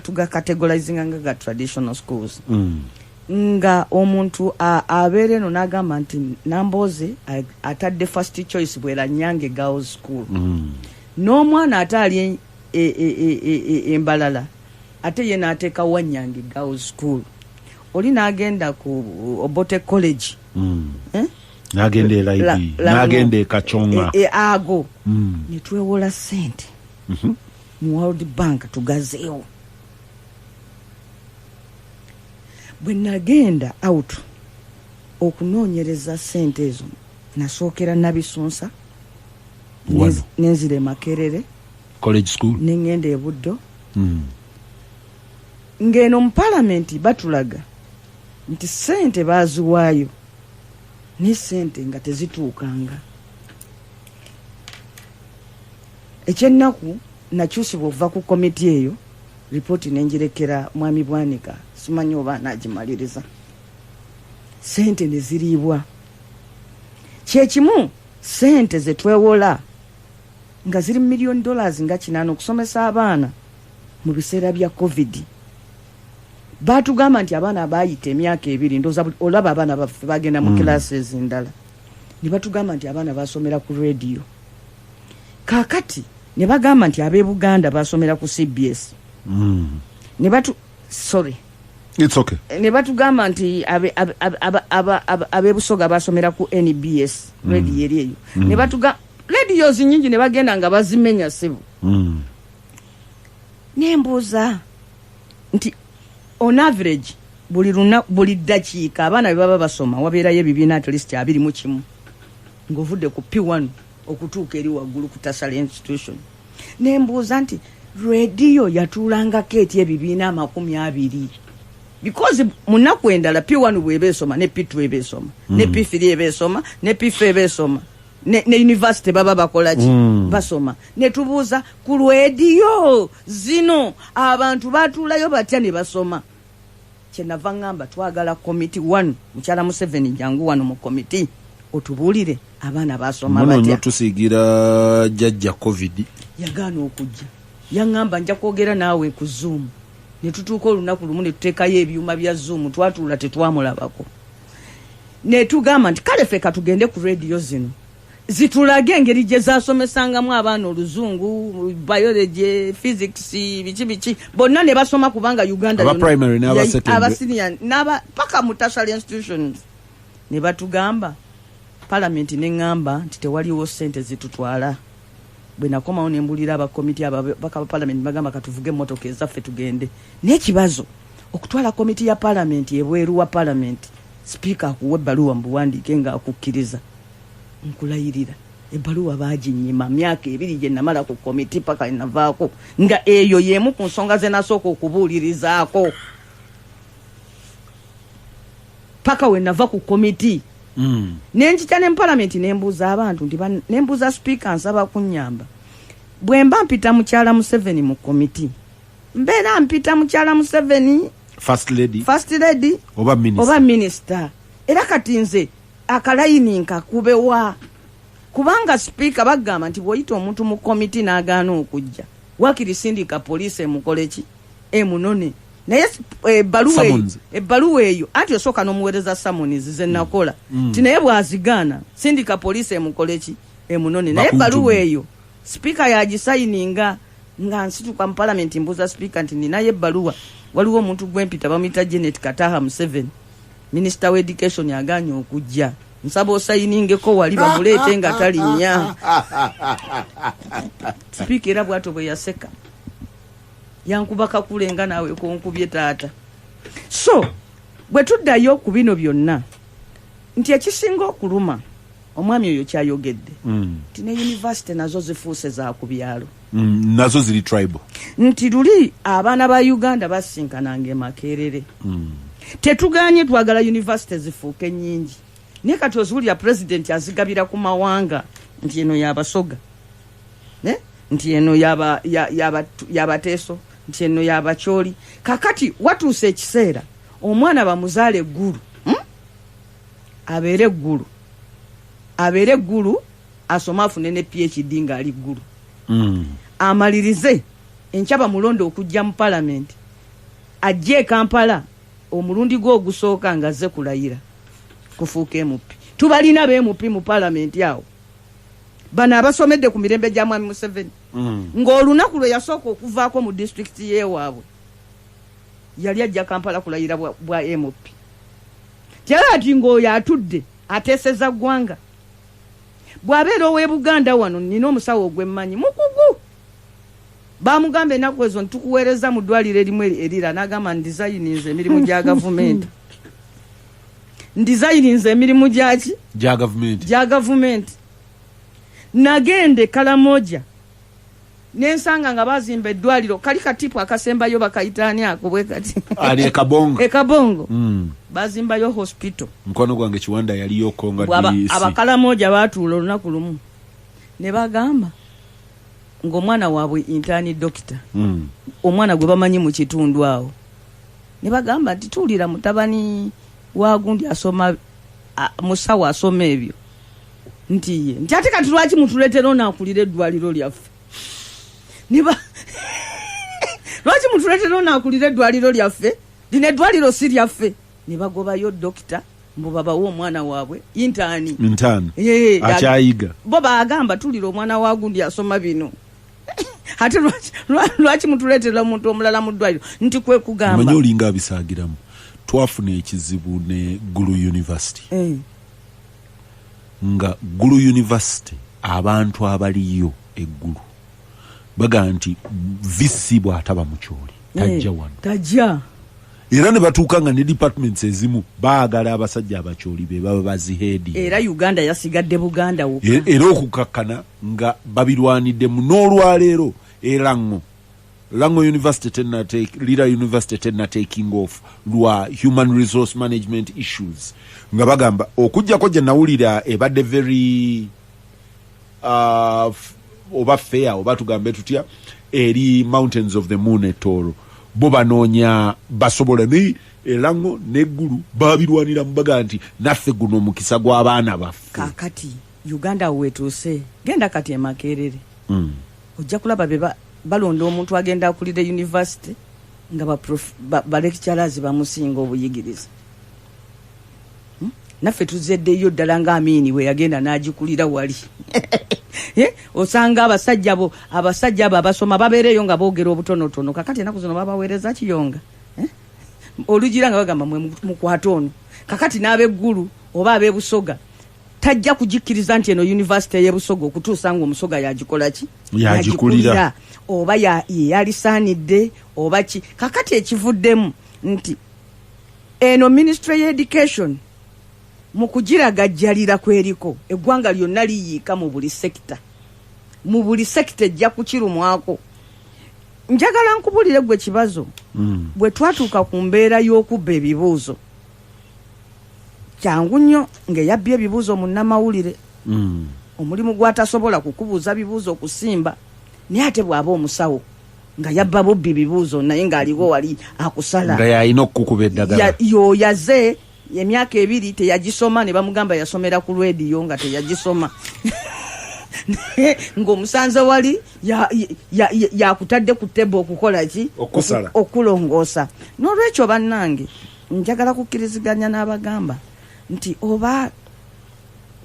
tuga categorizinga nga traditional schools. Nga omuntu abere no nagamba nti Namboze atadde first choice bwera Nyange Girls School. N'omwana atali embalala ate ye n'ateeka wa Nyange Girls School. Oli n'agenda ku Obote College. N'agenda e Laibi, n'agenda e Kachonga. Ago. Ne twewola sente. Mu World Bank tugazeewo. Bwe nagenda out okunoonyereza sente ezo nasookera Nabisunsa nenzire Makerere college school nengenda e Buddo. Ngeno mu parliament batulaga nti sente baziwaayo ne sente nga tezituukanga. Ekyennaku nakyusibwa okuva ku komiti eyo ripoti nenjirekera Mwami Bwanika simanyi oba anagimaliriza. Sente ne ziriibwa. Kyekimu sente ze twewola nga ziri $1 million nga 8 okusomesa abaana mu biseera bya COVID. Batugamba nti abaana abayita emyaka 2 ndoza olaba abaana baffe bagenda mu classes endala. Ne batugamba nti abaana basomera ku radio. Kakati ne bagamba nti abe Buganda basomera ku CBS. Ne batu sorry. It's okay. Ne batugamba nti abe Busoga basomera ku NBS radio eriyo. Ne batuga radio zinyingi ne bagenda nga bazimenya sebo. Nembuza nti on average buli dakiika abaana baba basoma wabeerayo ebibiina at least 21 ng'ovudde ku P1 okutuuka eri waggulu ku Tasala institution. Nembuuza nti radio yatuulangako eti ebibiina 20 because munaku endala P1 bw'ebeesoma ne P2 ebeesoma ne P3 ebeesoma ne P4 ebeesoma ne university baba bakolaki basoma. Ne tubuuza ku radio zino abantu batuulayo batya ne basoma. Kyenava ngamba twagala committee 1 mukyala Museveni jangu wano mu committee otubuulire abaana basoma batya. Muno tusigira jajja COVID yagaana okujja yangamba nja kwogera naawe ku Zoom. Ne tutuuka olunaku lumu ne tuteekayo ebyuma bya Zoom twatuula tetwamulabako. Ne tugamba nti kale ffe katugende ku radio zino zitulage engeri gye zasomesangamu abaana oluzungu, biology, physics, biki bonna ne basoma kubanga Uganda aba primary n'aba secondary aba senior n'aba paka mu tertiary institutions. Ne batugamba parliament ne ngamba nti tewaliwo sente zitutwala. Bwe nakomawo ne mbulira aba committee baka parliament bagamba katuvuge motoka ezaffe tugende. N'ekibazo okutwala committee ya parliament ebweru wa parliament speaker kuwe baluwa mbuwandiike nga akukkiriza. Nkulayirira ebbaluwa baginyima myaka 2 gye namala ku committee paka navaako nga eyo yemu ku nsonga ze nasooka okubuulirizaako paka we nava ku committee. Nenjita ne parliament nembuuza abantu nti nembuuza speaker nsaba kunnyamba bwe mba mpita mukyala Museveni mu committee mbeera mpita mukyala Museveni first lady oba minister era kati nze akalayini nkakubewa kubanga speaker bagamba nti bwoyita omuntu mu committee n'agaana okujja wakiri sindika police emukoleki emunone naye ebbaluwa eyo anti osooka n'omuweereza summons ze nakola nti naye bw'azigaana sindika police emukoleki emunone naye ebbaluwa eyo speaker yagisayininga nga nsituka mu parliament mbuuza speaker nti ninayo ebbaluwa waliwo omuntu gw'empita bamuyita Janet Kataha Museveni Minister wa Education yaganya okujja nsaba osayiningeko wali bamuleete nga talinnya. Speaker era bwato bwe yaseka yankuba kakulenga naawe kunkubye taata. So bwe tuddayo ku bino byonna nti ekisinga okuluma omwami oyo kyayogedde nti ne university nazo zifuuse za ku byalo nazo ziri tribal nti luli abaana ba Uganda basinkananga Makerere. Tetuganye twagala university zifuuke nyingi. Ne kati ozulya president azigabira ku mawanga nti eno yabasoga nti eno yabateeso nti eno yabacholi. Kakati watuuse ekiseera omwana bamuzaale eggulu abeere eggulu abeere eggulu asoma afune ne PhD ng'ali ggulu amalirize enkyaba mulondo okujja mu palamenti ajje Kampala omulundi gwe ogusooka ngazze kulayira kufuuka MP tubalina be-MP mu palamenti awo bano abasomedde ku mirembe gya mwami Museveni ng'olunaku lwe yasooka okuvaako mu disitulikiti yeewaabwe yali ajja Kampala kulayira bwa MP kyalaati ng'oyo atudde ateeseza ggwanga bw'abeera ow'e Buganda wano nina omusawo ogw'emmanyi mukugu bamugamba ennaku ezo ntukuweereza mu ddwaliro erimu erira n'agamba ndizayininze emirimu gya gavumenti ndizayininze emirimu gyaki gya gavumenti nagende Kalamoja nensanga nga bazimba eddwaliro kali katipu akasembayo bakayitaani ako bwe kati ali ekabongo bazimbayo hospital mukono gwange Kiwanda yaliyo konga DC abakalamoja batuula olunaku lumu ne bagamba ng'omwana waabwe intani doctor omwana gwe bamanyi mu kitundu awo ne bagamba nti tuulira mutabani wa gundi asoma musawo asoma ebyo nti ate kati lwaki mutuleetera onaakulira eddwaliro lyaffe lwaki mutuleetera onaakulira eddwaliro lyaffe lino eddwaliro si lyaffe ne bagobayo dokita mbu babawo omwana waabwe intani akyayiga bo baagamba tulira omwana wa gundi asoma bino ate lwaki mutuleetera omuntu omulala mu ddwaliro nti kwe kugamba manyi olinga abisaagiramu twafuna ekizibu ne Gulu University nga Gulu University abantu abaliyo eggulu baga nti visi bw'ataba mu kyoli tajja wano tajja era ne batuuka nga ne departments ezimu baagala abasajja abakyoli be baba baziheedi era Uganda yasigadde Buganda era okukakkana nga babirwanidde mu n'olwaleero Lango University Lira University tena taking off lwa human resource management issues nga bagamba okujjako gye nawulira ebadde very oba fair oba tugambe tutya eri Mountains of the Moon etoro bo banoonya basobola ne Lango n'eggulu babirwanira mu baga nti naffe guno omukisa gw'abaana baffe kakati Uganda wetuuse genda kati emakerere ojja kulaba balonda omuntu agenda akulira university nga ba lecturers bamusinga obuyigiriza naffe tuzeddeyo ddala nga Amini we yagenda n'agikulira wali osanga abasajja abo abasoma babeereyo nga boogera obutonotono kakati enaku zino babaweereza kiyonga olugira nga bagamba mukwata ono kakati n'abeggulu oba ab'ebusoga tajja kujikkiriza nti eno university y'ebusoga okutuusa nga omusoga yagikola ki yagikulira oba yalisaanidde oba ki kakati ekivuddemu nti eno ministry of education mu kugiragajjalira kweriko eggwanga lyonna liyiika mu buli sekita ejja kukirumwako njagala nkubulire gwe kibazo bwe twatuuka ku mbeera y'okubba ebibuuzo kyangu nnyo ng'eyabbye ebibuuzo mu nnamawulire omulimu gw'atasobola kukubuuza bibuuzo okusimba naye ate bw'aba omusawo nga yabba bubbi bibuuzo naye ng'aliwo wali akusala nga yalina okukuba eddagala yoyaze emyaka 2 teyagisoma ne bamugamba yasomera ku rediyo nga teyagisoma ng'omusanze wali yakutadde ku tebo okukola ki okulongoosa n'olwekyo bannange njagala kukkiriziganya n'abagamba nti oba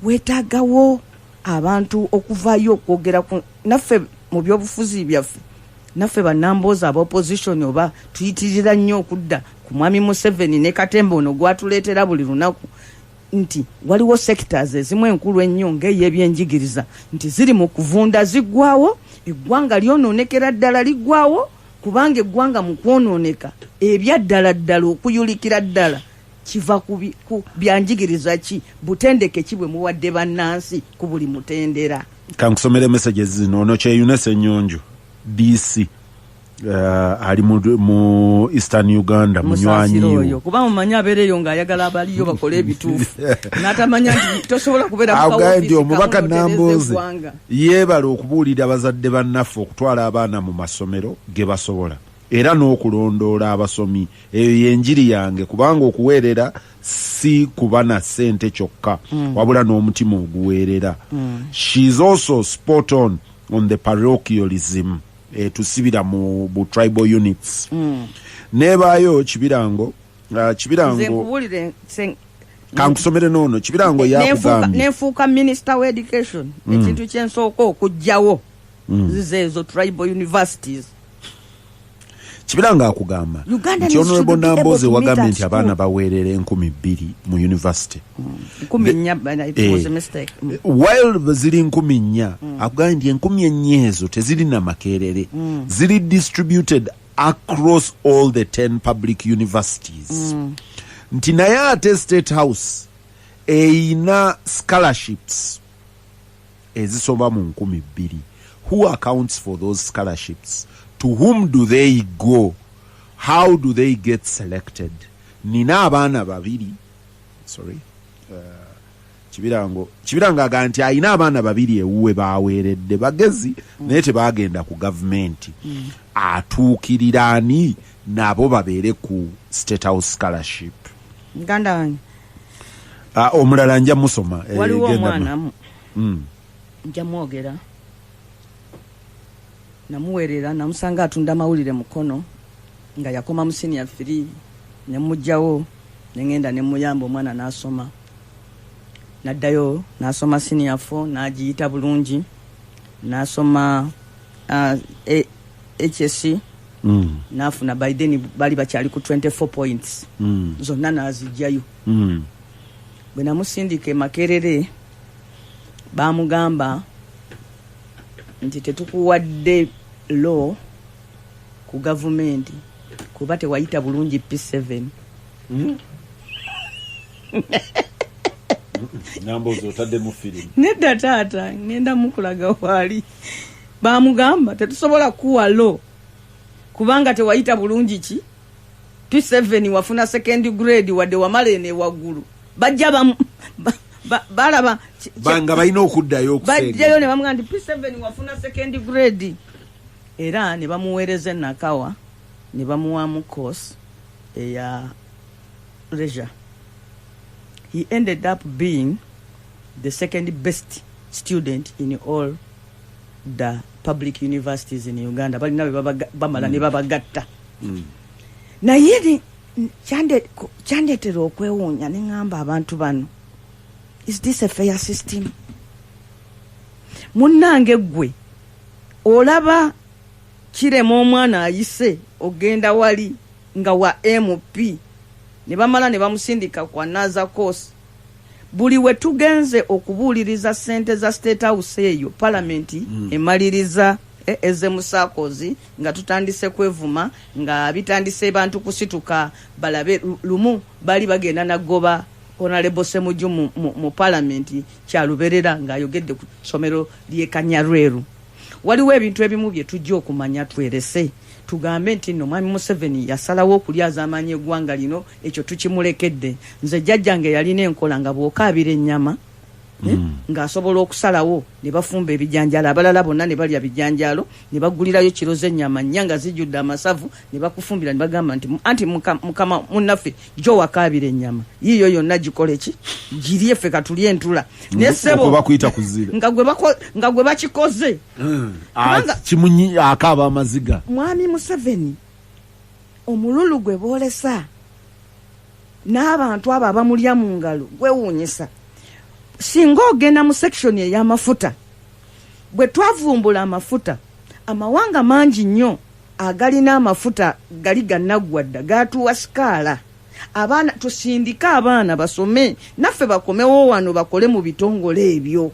weetaagawo abantu okuvaayo okwogera naffe mu byobufuzi byaffe naffe bannamboozi aba opposition oba tuyitirira nnyo okudda ku mwami Museveni ne Katemba ono gwatuleetera buli lunaku nti waliwo sectors ezimu enkulu ennyo ng'ey'ebyenjigiriza nti ziri mu kuvunda ziggwawo eggwanga lyonoonekera ddala liggwawo kubanga eggwanga mu kwonooneka ebyaddala ddala okuyulikira ddala kiva ku byanjigiriza ki butendeke ki bwe muwadde bannansi ku buli mutendera kankusomere messages zino ono kyeyunesa ennyonjo DC ali mu Eastern Uganda munywanyiyo kuba mumanyi abeereyo ng'ayagala abaliyo bakole ebituufu n'atamanya nti tosobola kubeera nti omubaka Nambooze yeebala okubuulira abazadde bannaffe okutwala abaana mu masomero ge basobola era n'okulondoola abasomi. Eyo yenjiri yange, kubanga okuweerera si kuba na ssente kyokka wabula n'omutima oguweerera. She is also spot on the parochialism, tusibira mu tribal units. Nebaayo Kibirango kankusomere noono Kibirango yakugambye nefuuka minister of education ekintu kyensooka okujjawo zizeezo tribal universities. Kibirango akugamba nti Honorable Namboze wagambye nti abaana baweerera 2,000 mu university. 4,000 it was a mistake. While ziri 4,000 akugambye nti 4,000 ezo teziri na makerere, ziri distributed across all the 10 public universities. Nti naye ate State House eina scholarships ezisoma mu 2,000. Who accounts for those scholarships? To whom do they go? How do they get selected? Nina abaana babiri. Sorry. Kibirango aga nti ayina abaana babiri ewuwe baweeredde bagezi naye tebagenda ku government. Atuukirira ani nabo babeere ku State House scholarship. Muganda wange omulala nja musoma waliwo omwana nja mwogera namuweerera namusanga atunda amawulire mukono nga yakoma mu senior 3 nemujjawo nengenda nemuyamba omwana n'asoma naddayo n'asoma senior 4 n'agiyita bulungi n'asoma HSC n'afuna by then bali bakyali ku 24 points zonna n'azijjayo. Bwe namusindika e Makerere baamugamba nti tetukuwadde law ku government kuba tewayita bulungi P7. Namboze otadde mu film. Nedda taata ngenda mukulaga wali. Baamugamba tetusobola kuwa law kubanga tewayita bulungi ki P7 wafuna second grade wadde wamalene waggulu. Bajja balaba banga balina okuddayo bajjayo ne bamugamba nti P7 wafuna second grade era ne bamuweereza Nakawa ne bamuwamu course eya leisure. He ended up being the second best student in all the public universities in Uganda. Balina bamala ne babagatta. Naye kyandetera okwewuunya ne ngamba abantu bano, is this a fair system? Munnange gwe olaba kirema omwana ayise ogenda wali nga wa MP ne bamala ne bamusindika kwa naza course. Buli we tugenze okubuuliriza ssente za State House eyo parliament emaliriza ezemusakozi nga tutandise kwevuma nga bitandise bantu kusituka balabe lumu bali bagenda nagoba Honorable Semuju mu parliament kyaluberera nga ayogedde ku somero lye Kanyarweru. Waliwo ebintu ebimu bye tujja okumanya twerese tugambe nti no Mwami Museveni yasalawo okulyaza amaanyi eggwanga lino ekyo tukimulekedde. Nze jjajjange yalina enkola nga bw'okaabira ennyama ng'asobola okusalawo ne bafumba ebijanjaalo abalala bonna ne balya bijanjaalo ne bagulirayo kiro z'ennyama nnya nga zijjudde amasavu ne bakufumbira ne bagamba nti anti mukama munnaffe gyo wakaabira ennyama yiyo yonna gikole ki girye ffe katulye entula nesebo bakuyita kuzira nga gwe bakikoze kimunyi akaaba amaziga. Mwami Museveni omululu gwe boolesa n'abantu abo abamulya mu ngalo gwewuunyisa. Singa ogenda mu section ey'amafuta bwe twavumbula amafuta amawanga mangi nnyo agalina amafuta gali gannaggwadda gatuwa sikaala. Abaana tusindika abaana basome naffe bakomewo wano bakole mu bitongole ebyo.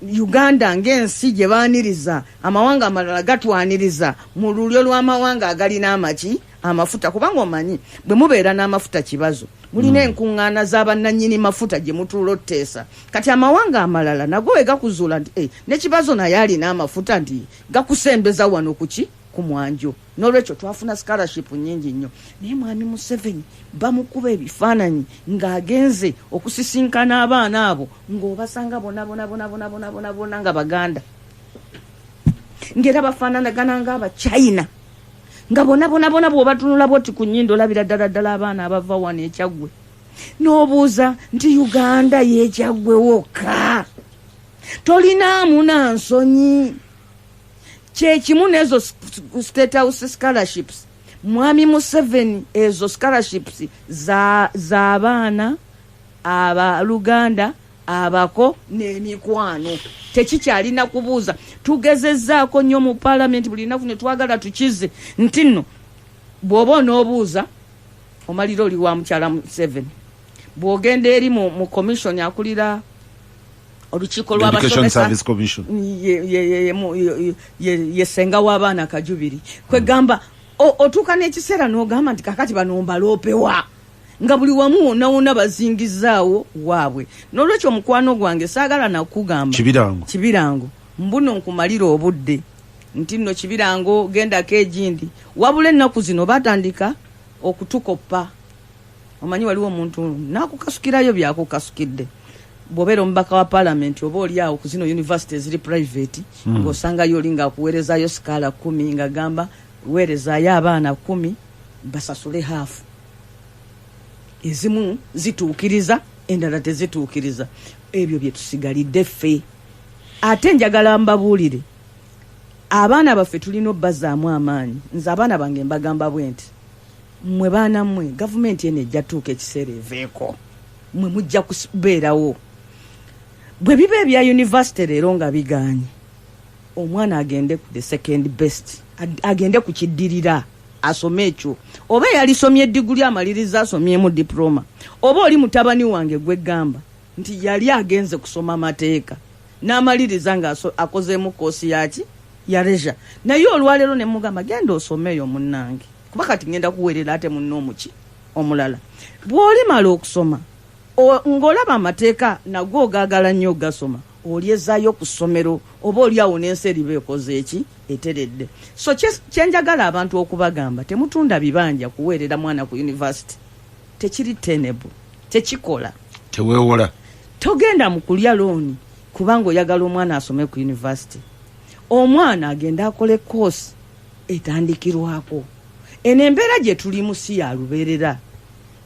Uganda ng'ensi gye baaniriza amawanga amalala gatwaniriza mu lulyo lw'amawanga agalina amaki amafuta kubanga omanyi bwe mubeera n'amafuta kibazo mulina enkuŋŋaana z'abannannyini mafuta gye mutuula otteesa. Kati amawanga amalala nago we gakuzuula nti n'ekibazo naye alina amafuta nti gakusembeza wano kuki ku mwanjo. N'olwekyo twafuna scholarship nnyingi nnyo. Naye Mwami Museveni bamukuba ebifaananyi ng'agenze okusisinkana abaana abo ng'obasanga bonna nga Baganda ng'era bafaananagana ng'aba China. nga bona bw'obatunula bwoti ku nnyindo olabira ddala abaana abava wano ekyaggwe n'obuuza nti Uganda y'ekyaggwe wokka tolinaamu na nsonyi kyekimu n'ezo State House scholarships Mwami Museveni ezo scholarships z'abaana Abaluganda abako n'emikwano tekikyalina kubuuza tugezezzaako nnyo mu parliament buli naku ne twagala tukize nti nno bw'oba onoobuuza omalira oli wa mukyala 7 bw'ogenda eri mu commission akulira olukiiko lw'abasomesa yesenga w'abaana Kajubiri kwegamba otuuka n'ekiseera n'ogamba nti kakati bano mbaloopewa nga buli wamu wonna bazingizaawo waabwe n'olwekyo omukwano gwange saagala nakugamba Kibirango mbuno nkumalira obudde nti nno Kibirango gendako egindi wabula ennaku zino batandika okutukoppa omanyi waliwo omuntu nakukasukirayo byakukasukidde bw'obeera omubaka wa parliament oba oli awo ku zino university eziri private ng'osangayo oli ng'akuweerezaayo sikaala 10 nga gamba weerezaayo abaana 10 basasule haafu ezimu zituukiriza endala tezituukiriza ebyo bye tusigalidde ffe ate njagala mbabuulire abaana baffe tulina obbazaamu amaanyi nze abaana bange mbagamba bwe nti mmwe baana mmwe gavumenti eno ejja tuuka ekiseera eveeko mmwe mujja kubeerawo bwe biba ebya university leero nga bigaanye omwana agende ku the second best agende ku kiddirira asome ekyo oba yalisomye diguli amaliriza asomyemu diploma oba oli mutabani wange gwe gamba nti yali agenze kusoma amateeka n'amaliriza nga akozeemu koosi yaki ya leisure naye olwaleero ne mugamba genda osomeeyo munnange kuba kati ngenda kuweerera ate munno omuki omulala bw'oli mala okusoma ng'olaba amateeka nagwo ogaagala nnyo ogasoma olyezaayo ku ssomero oba oli awo n'ensi eriba ekoze eki eteredde so kyenjagala abantu okubagamba temutunda bibanja kuweerera mwana ku university tekiri tenable tekikola teweewola togenda mu kulya looni kubanga oyagala omwana asome ku university omwana agenda akole koosi etandikirwako eno embeera gye tulimu si ya lubeerera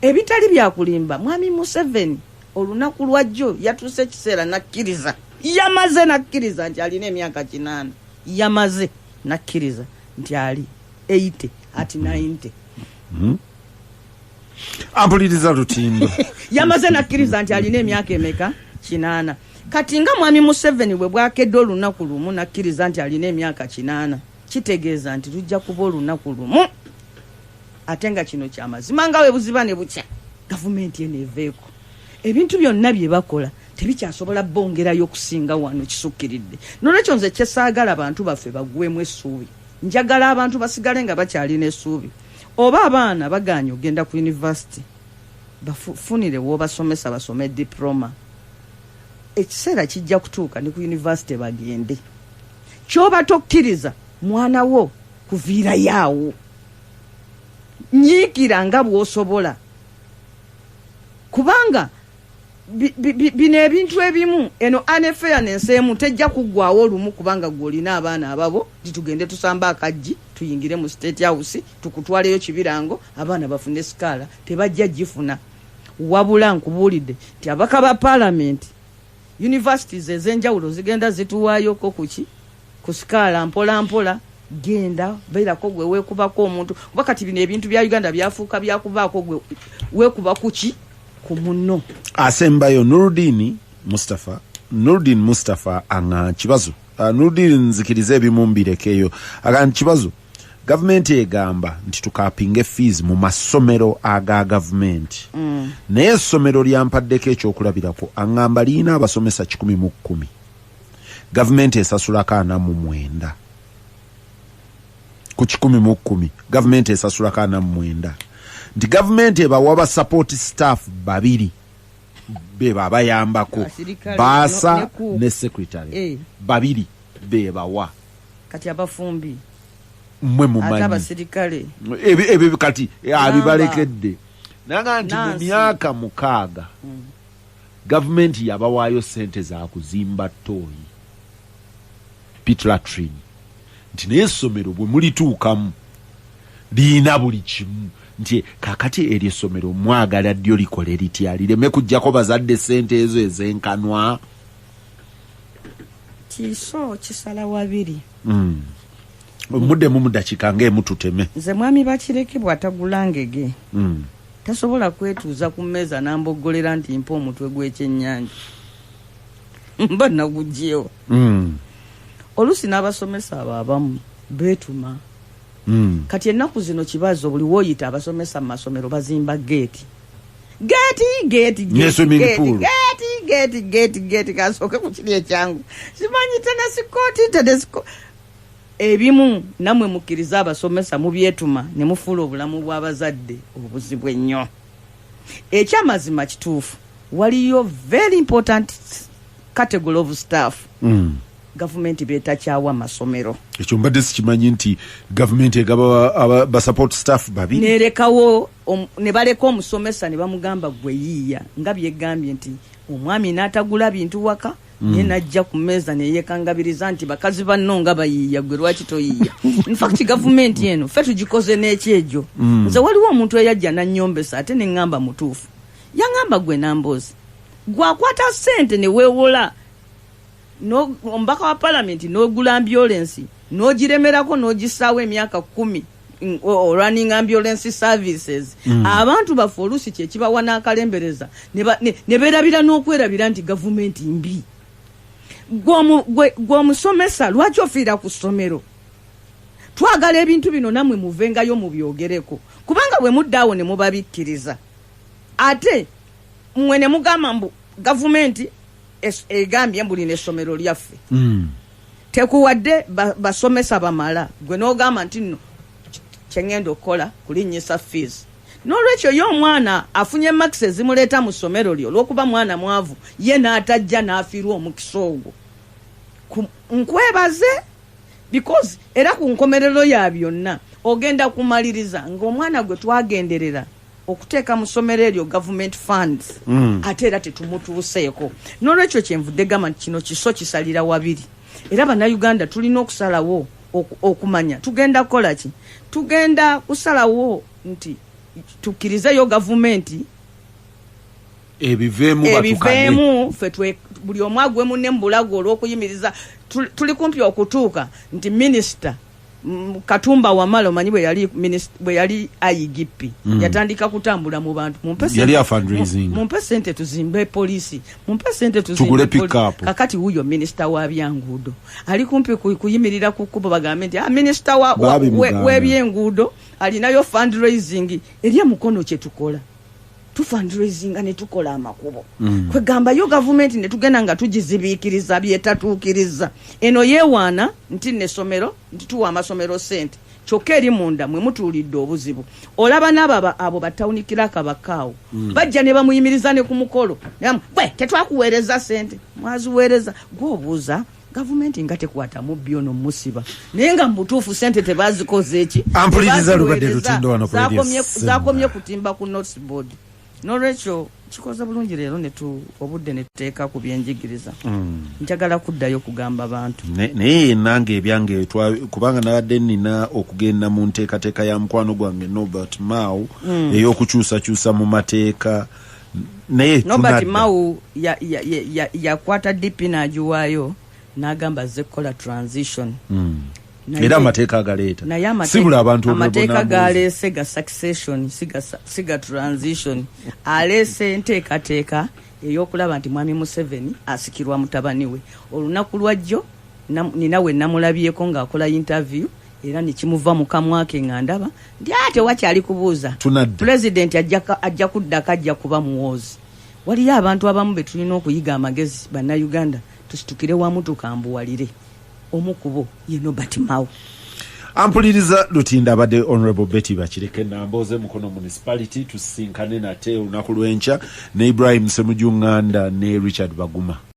ebitali byakulimba mwami Museveni olunaku lwajjo yatuuse ekiseera nakkiriza yamaze nakkiriza nti alina emyaka 8 yamaze nakkiriza nti ali 80 ati 90 ampuliriza Lutindo yamaze nakkiriza nti alina emyaka emeka 8 kati nga mwami Museveni bwe bwakedde olunaku lumu nakkiriza nti alina emyaka 8 kitegeeza nti tujja kuba olunaku lumu ate nga kino kyamazima nga we buziba ne bukya gavumenti eno eveeko ebintu byonna bye bakola tebikyasobola bongerayo kusinga wano kisukkiridde nolwekyo nze kyesaagala abantu baffe bagwemu essuubi njagala abantu basigale nga bakyalina essuubi oba abaana baganye ogenda ku university bafunire w'obasomesa basome diploma ekiseera kijja kutuuka ne ku university bagende kyoba tokkiriza mwana wo kuviira yaawo nyiikira nga bw'osobola kubanga bino ebintu ebimu eno unfairness emu tejja kuggwawo olumu kubanga gw'olina abaana ababo titugende tusamba akajji tuyingire mu State House tukutwaleyo Kibirango abaana bafune sikaala tebajja gifuna wabula nkubuulidde nti abaka ba parliament universities ez'enjawulo zigenda zituwaayoko kuki ku sikaala mpola mpola genda beerako gwe weekubako omuntu kuba kati bino ebintu bya Uganda byafuuka byakubaako gwe weekuba kuki ku munno asembayo Nuruddin Mustafa anga kibazo Nuruddin nzikiriza ebimu mbirekeyo aga kibazo gavumenti egamba nti tukapinge fees mu masomero aga gavumenti naye essomero lyampadeko ekyokulabirako angamba liina abasomesa 10 gavumenti esasula 49 ku 10 gavumenti esasula 49 nti gavumenti ebawa ba support staff 2 beba abayambako baasa ne secretary 2 bebawa kati abafumbi mmwe mumanyi abasirikale ebi kati abibalekedde nanga nti mu myaka 6 gavumenti yabawaayo sente za kuzimba ttooyi pit latrine nti n'essomero bwe mulituukamu liina buli kimu nti kakati eryo essomero mwagala ddyo likole litya lireme kujjako bazadde ssente ezo ez'enkanwa. Kiso kisala wabiri. Muddemu mu dakiika ng'emu tuteme. Nze mwami bakireke bw'atagulangege. Tasobola kwetuuza ku mmeeza n'amboggolera nti mpa omutwe gw'ekyennyanja. Mba nagugyewo. Oluusi n'abasomesa abo abamu beetuma. Kati ennaku zino kibazo buli wooyita abasomesa mu masomero bazimba geeti. Geeti kasooke ku kiri ekyangu. Simanyi tena ebimu namwe mukkiriza abasomesa mu byetuma ne mufuula obulamu bw'abazadde obuzibu ennyo. Ekyamazima kituufu waliyo very important category of staff. Gavumenti beetakyawa amasomero. Ekyo mbadde sikimanyi nti gavumenti egaba basupport staff babi. Nerekawo ne baleka omusomesa ne bamugamba gwe yiiya nga byegambye nti omwami n'atagula bintu waka ye najja ku mmeeza ne yeekangabiriza nti bakazi banno nga bayiiya gwe lwaki toyiiya. In fact gavumenti eno ffe tugikoze n'ekyejo. Nze waliwo omuntu eyajja nannyombesa ate ne ŋŋamba mutuufu. Yaŋŋamba gwe Namboozi gwakwata ssente ne weewola no ombaka wa parliament n'ogula ambulance n'ogiremerako n'ogisaawo emyaka 10 running ambulance services. Abantu baffe oluusi kyekibawa n'akalembereza ne beerabira n'okwerabira nti gavumenti mbi. Gw'omusomesa lwaki ofiira ku ssomero? Twagala ebintu bino namwe muvengayo mubyogereko kubanga bwe muddaawo ne mubabikkiriza ate mmwe ne mugamba mbu gavumenti egambye mbuli n'essomero lyaffe. Tekuwadde basomesa bamala gwe n'ogamba nti nno kyengenda okukola kulinnyisa fees. N'olwekyo ye omwana afunye makisi ezimuleeta mu ssomero lyo olw'okuba mwana mwavu ye n'atajja n'afiirwa omukisa ogwo. Nkwebaze because era ku nkomerero ya byonna ogenda kumaliriza ng'omwana gwe twagenderera okuteeka mu ssomero eryo government funds ate era tetumutuuseeko. N'olwekyo kyenvudde gamba nti kino kiso kisalira wabiri. Era bannayuganda tulina okusalawo okumanya tugenda kukola ki. Tugenda kusalawo nti tukkirizeyo gavumenti ebiveemu ffe buli omu agwe munne mu bulago olw'okuyimiriza. Tuli kumpi okutuuka nti minisita Katumba Wamala omanyi bwe yali IGP yatandika kutambula mu bantu mumpe sente tuzimbe poliisi mumpe sente tuzimbe kakati wuyo minisita wa byanguudo ali kumpi kuyimirira ku kkubo bagambe nti minisita w'ebyenguudo alinayo fundraising eri mukono kye tukola fundraising ne tukola amakubo kwegamba yo gavumenti ne tugenda nga tugizibiikiriza byetatuukiriza eno yeewaana nti n'essomero nti tuwa amasomero sente kyokka eri munda mwe mutuulidde obuzibu. Olaba n'abo abo batawunikira kabakaawo bajja ne bamuyimiriza ne ku mukolo bwe tetwakuweereza sente mwaziweereza gw'obuuza gavumenti nga tekwata mu byono musiba naye nga mutuufu sente tebazikoze eki ampuliriza lubadde lutindo wano zakomye kutimba ku notice board. N'olwekyo kikoze bulungi leero obudde ne tuteeka ku byenjigiriza. Njagala kuddayo kugamba abantu naye nange ebyange kubanga nabadde nina okugenda mu nteekateeka ya mukwano gwange Norbert Mao ey'okukyusakyusa mu mateeka naye Norbert Mao yakwata DP n'agiwaayo n'agamba azze kukola transition. Era amateeka agaleeta sibula abantu amateeka galeese ga succession siga transition aleese enteekateeka ey'okulaba nti mwami Museveni asikirwa mutabani we. Olunaku lwajjo ninawe namulabyeko ng'akola interview era nekimuva mu kamwa ke nga ndaba nti ate wakyali kubuuza president ajja kuddako ajja kuba muwoozi. Waliyo abantu abamu be tulina okuyiga amagezi bannayuganda tusitukire wamu tukambuwalire. Omukubo ye Norbert Mao. Ampuliriza lutinda abadde Honorable Betty Bakireke Nambooze Mukono Municipality tusinkane nate olunaku lw'enkya ne Ibrahim Ssemujju Nganda ne Richard Baguma.